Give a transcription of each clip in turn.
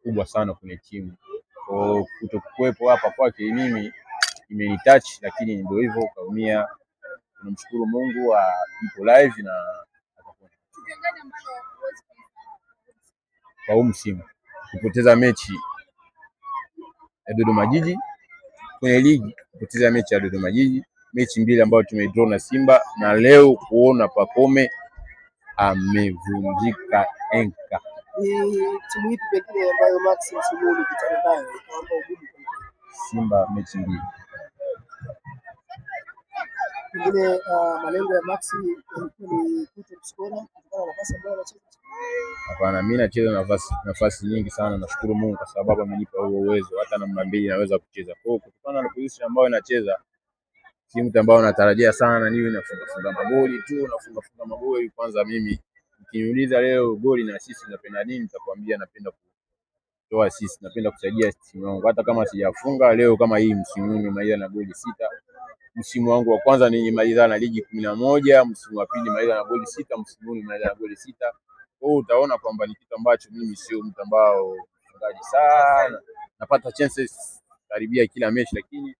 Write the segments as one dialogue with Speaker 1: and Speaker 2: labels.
Speaker 1: kubwa sana kwenye timu. Kwa kutokuwepo hapa kwake mimi imenitouch, lakini ndio hivyo kaumia. Tunamshukuru Mungu yupo live na kwa msimu kupoteza mechi ya Dodoma Jiji kwenye ligi, kupoteza mechi ya Dodoma Jiji, mechi mbili ambayo tumedraw na Simba, na leo kuona Pacome amevunjika enka.
Speaker 2: Timu ipi pekee ambayo Max msimu kutana nayo kwamba ugumu?
Speaker 1: Simba mechi mbili.
Speaker 2: Ile malengo ya Max ni kutoskora kutokana na nafasi ambayo anacheza.
Speaker 1: Hapana, mimi nacheza nafasi nyingi sana, nashukuru Mungu kwa sababu amenipa huo uwezo, hata namba mbili naweza kucheza. Kwa hiyo kutokana na position ambayo nacheza, si mtu ambaye natarajia sana niwe nafunga magoli tu, nafunga magoli. Kwanza mimi ukiniuliza leo goli na assist napenda nini, nitakwambia napenda kutoa assist, napenda kusaidia timu yangu. Hata kama sijafunga leo, kama hii msimu nimemaliza na goli 6. Msimu wangu wa kwanza nilimaliza na ligi 11, msimu wa pili nilimaliza na goli 6, msimu huu nilimaliza na goli 6. Kwa hiyo utaona kwamba ni kitu ambacho mimi sio mtu ambao mfungaji sana, napata chances karibia kila mechi, lakini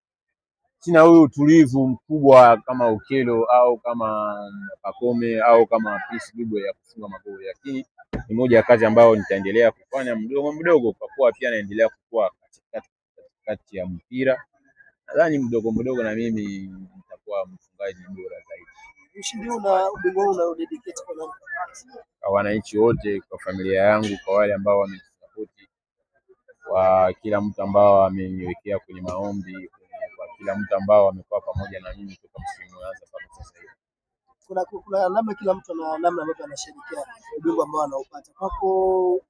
Speaker 1: sina huyo utulivu mkubwa kama Okelo au kama Pacome au kama Peace Dube ya kufunga magoli. Lakini ni moja ya kazi ambayo nitaendelea kufanya mdogo kwa kuwa pia naendelea kukua katikati ya mpira. Nadhani mdogo na mimi nitakuwa mfungaji bora zaidi.
Speaker 2: Ushindi na ubingwa una dedicate kwa nani?
Speaker 1: Kwa wananchi wote, kwa familia yangu, kwa wale ambao wamenisupport, kwa kila mtu ambao ameniwekea kwenye maombi, kwa kila mtu ambao amekuwa pamoja na mimi kutoka msimu uanze mpaka sasa hivi.
Speaker 2: Kuna namna, kila mtu ana namna ambavyo anasherehekea ubingwa ambao anaupata. Kwako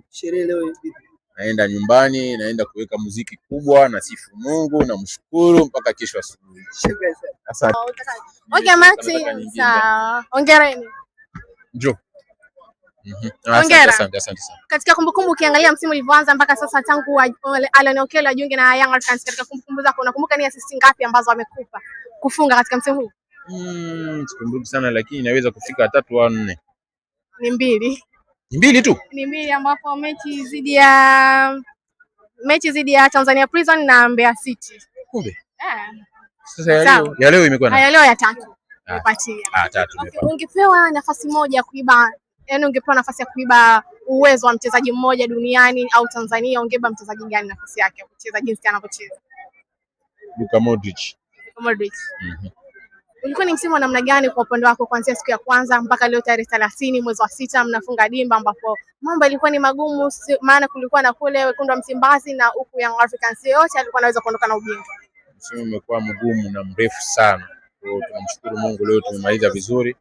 Speaker 2: sherehe leo vipi?
Speaker 1: Naenda nyumbani, naenda kuweka muziki kubwa na sifu Mungu na mshukuru mpaka kesho asubuhi.
Speaker 2: Asante.
Speaker 3: Okay, Maxi, sawa. Hongereni.
Speaker 1: Njoo.
Speaker 3: Asante sana. Katika kumbukumbu ukiangalia msimu ulivyoanza mpaka sasa tangu Allan Okello ajiunge na Young Africans, katika kumbukumbu zako unakumbuka ni assist ngapi ambazo amekupa kufunga katika msimu huu?
Speaker 1: Sikumbuki sana, lakini inaweza kufika 3 au 4.
Speaker 3: Ni mbili.
Speaker 1: Ni mbili tu?
Speaker 3: Ni mbili, ambapo mechi zidi ya Tanzania Prison na Mbeya City.
Speaker 1: Kumbe. Sasa ya leo imekuwa
Speaker 3: na leo ya 3. Nipatie.
Speaker 1: 3.
Speaker 3: Okay, ungepewa nafasi moja kuiba, yani ungepewa nafasi ya kuiba uwezo wa mchezaji mmoja duniani au Tanzania, ungeba mchezaji gani nafasi yake kucheza jinsi anavyocheza?
Speaker 1: Luka Modric.
Speaker 3: Ulikuwa ni msimu wa namna gani kwa upande wako kuanzia siku ya kwanza mpaka leo tarehe 30 mwezi wa 6 mnafunga dimba, ambapo mambo yalikuwa ni magumu, maana kulikuwa na kule wekundu wa Msimbazi na huku Young Africans yote alikuwa anaweza kuondoka na ubingwa?
Speaker 1: Msimu umekuwa mgumu na mrefu sana. Kwa hiyo tunamshukuru Mungu, leo tumemaliza vizuri.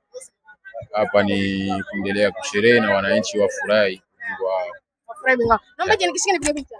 Speaker 1: Hapa ni kuendelea kusherehe na wananchi wafurahi.
Speaker 3: Naomba nikishike nipige picha.